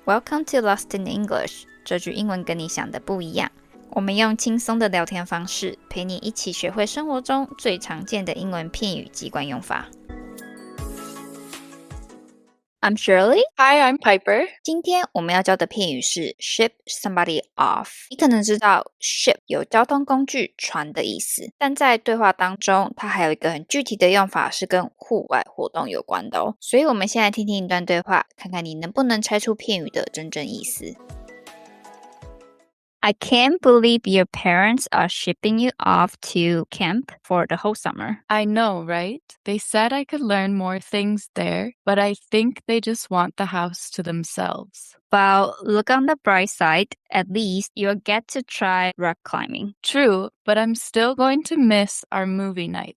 Welcome to Lost in English， 这句英文跟你想的不一样。我们用轻松的聊天方式，陪你一起学会生活中最常见的英文片语及惯用法。I'm Shirley. Hi, I'm Piper. 今天我们要教的片语是 ship somebody off. 你可能知道 ship 有交通工具船的意思，但在对话当中，它还有一个很具体的用法是跟户外活动有关的哦。所以我们先来听听一段对话，看看你能不能拆出片语的真正意思。I can't believe your parents are shipping you off to camp for the whole summer. I know, right? They said I could learn more things there, but I think they just want the house to themselves. Well, look on the bright side. At least you'll get to try rock climbing. True, but I'm still going to miss our movie night.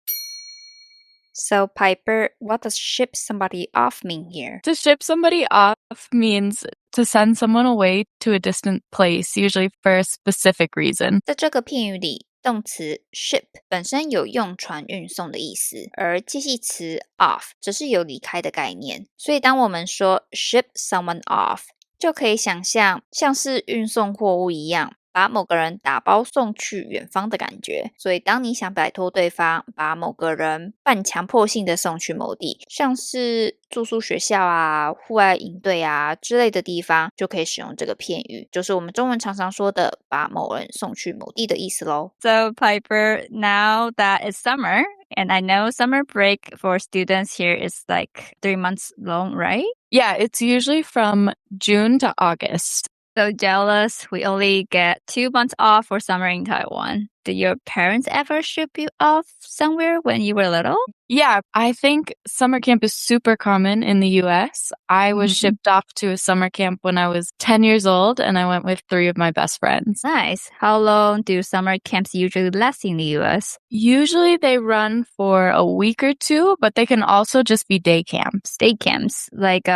So, Piper, what does ship somebody off mean here? To ship somebody off means to send someone away to a distant place, usually for a specific reason. 在这个片语里，动词 ship 本身有用船运送的意思，而介系词 off 则是有离开的概念。所以当我们说 ship someone off， 就可以想象像是运送货物一样，把某个人打包送去远方的感觉。所以当你想摆脱对方，把某个人半强迫性的送去某地，像是住宿学校啊、户外营队啊之类的地方，就可以使用这个片语，就是我们中文常常说的把某人送去某地的意思咯。So Piper, now that it's summer, and I know summer break for students here is like 3 months long, right? Yeah, it's usually from June to August. So jealous, we only get 2 months off for summer in Taiwan. Did your parents ever ship you off somewhere when you were little? Yeah, I think summer camp is super common in the US. I was shipped off to a summer camp when I was 10 years old, and I went with 3 of my best friends. Nice. How long do summer camps usually last in the US? Usually they run for a week or 2, but they can also just be day camps. Day camps, like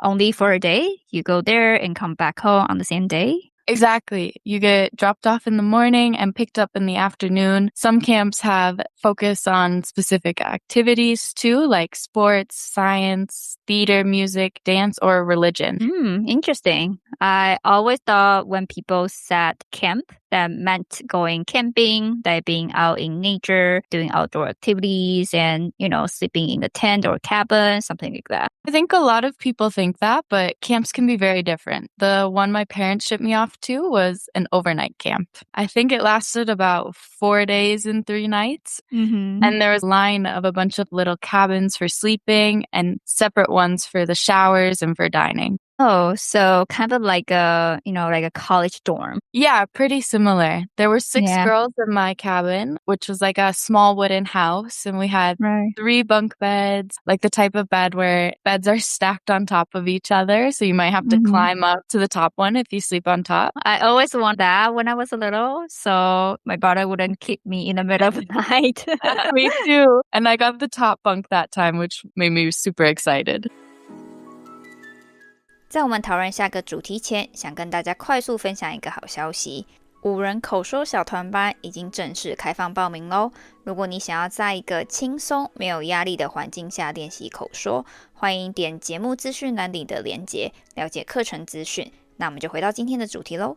only for a day? You go there and come back home on the same day? Exactly. You get dropped off in the morning and picked up in the afternoon. Some camps have focus on specific activities too, like sports, science, theater, music, dance, or religion. Interesting. I always thought when people said camp, that meant going camping, that being out in nature, doing outdoor activities, and, sleeping in a tent or cabin, something like that. I think a lot of people think that, but camps can be very different. The one my parents shipped me off to was an overnight camp. I think it lasted about 4 days and 3 nights. And there was a line of a bunch of little cabins for sleeping and separate ones for the showers and for dining. Oh, so kind of like a college dorm. Yeah, pretty similar. There were 6 girls in my cabin, which was like a small wooden house. And we had 3 bunk beds, like the type of bed where beds are stacked on top of each other. So you might have to climb up to the top one if you sleep on top. I always wanted that when I was little. So my brother wouldn't keep me in the middle of the night. Me too. And I got the top bunk that time, which made me super excited. 在我们讨论下个主题前，想跟大家快速分享一个好消息。5人口说小团班已经正式开放报名咯。如果你想要在一个轻松没有压力的环境下练习口说，欢迎点节目资讯栏里的连结，了解课程资讯。那我们就回到今天的主题咯。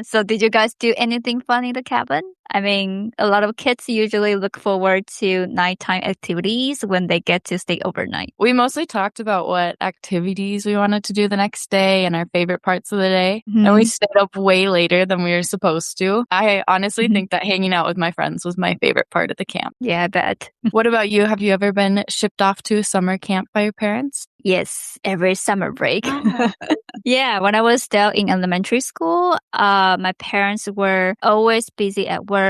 So did you guys do anything fun in the cabin? I mean, a lot of kids usually look forward to nighttime activities when they get to stay overnight. We mostly talked about what activities we wanted to do the next day and our favorite parts of the day. And we stayed up way later than we were supposed to. I honestly think that hanging out with my friends was my favorite part of the camp. Yeah, I bet. What about you? Have you ever been shipped off to a summer camp by your parents? Yes, every summer break. Yeah, when I was still in elementary school, my parents were always busy at work,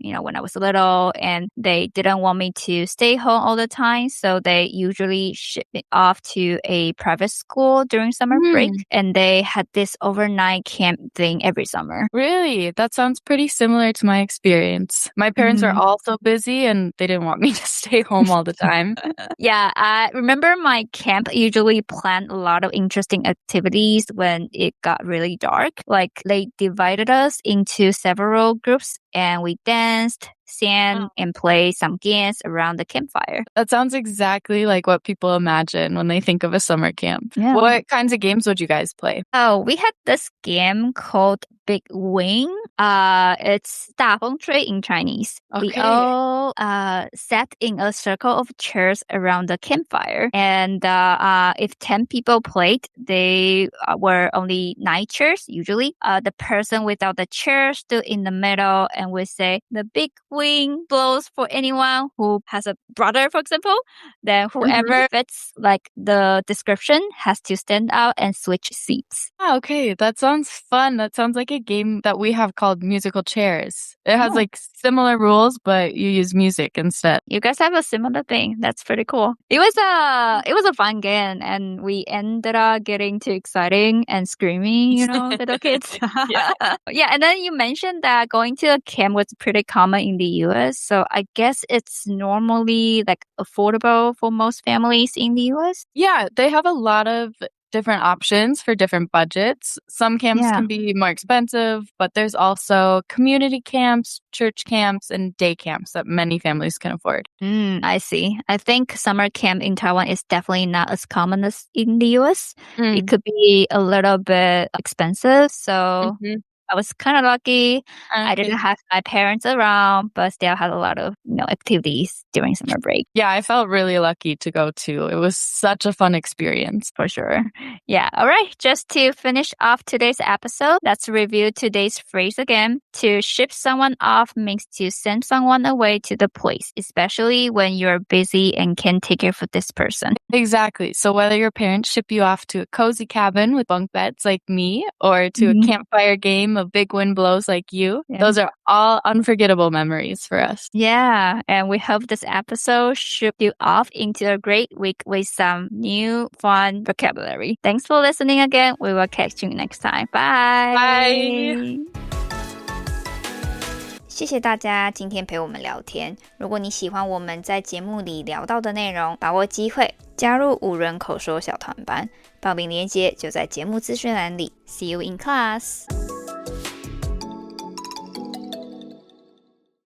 when I was little, and they didn't want me to stay home all the time. So they usually shipped me off to a private school during summer break. And they had this overnight camp thing every summer. Really? That sounds pretty similar to my experience. My parents were also busy and they didn't want me to stay home all the time. Yeah, I remember my camp usually planned a lot of interesting activities when it got really dark. Like they divided us into several groups and we danced, sing, and play some games around the campfire. That sounds exactly like what people imagine when they think of a summer camp. Yeah. What kinds of games would you guys play? Oh, we had this game called Big Wing. It's 大风吹 in Chinese. Okay. We all sat in a circle of chairs around the campfire. And if 10 people played, they were only 9 chairs usually. The person without the chair stood in the middle and would say, the big wing blows for anyone who has a brother, for example. Then whoever fits like the description has to stand out and switch seats. Ah, okay, that sounds fun. That sounds like a game that we have called musical chairs. It has like similar rules, but you use music instead. You guys have a similar thing. That's pretty cool. It was a fun game, and we ended up getting too exciting and screaming, little kids. Yeah, and then you mentioned that going to a camp was pretty common in the US. So I guess it's normally like affordable for most families in the US. Yeah, they have a lot of different options for different budgets. Some camps can be more expensive, but there's also community camps, church camps, and day camps that many families can afford. I see. I think summer camp in Taiwan is definitely not as common as in the US. It could be a little bit expensive. So I was kind of lucky. I didn't have my parents around, but still had a lot of activities during summer break. Yeah, I felt really lucky to go too. It was such a fun experience. For sure. Yeah. All right. Just to finish off today's episode, let's review today's phrase again. To ship someone off means to send someone away to the place, especially when you're busy and can't take care of this person. Exactly. So whether your parents ship you off to a cozy cabin with bunk beds like me, or to a campfire game of big wind blows like you, those are all unforgettable memories for us. Yeah. And we hope this episode shook you off into a great week with some new fun vocabulary. Thanks for listening again. We will catch you next time. Bye. Bye. 谢谢大家今天陪我们聊天。如果你喜欢我们在节目里聊到的内容，把握机会加入5人口说小团班，报名链接就在节目资讯栏里。See you in class.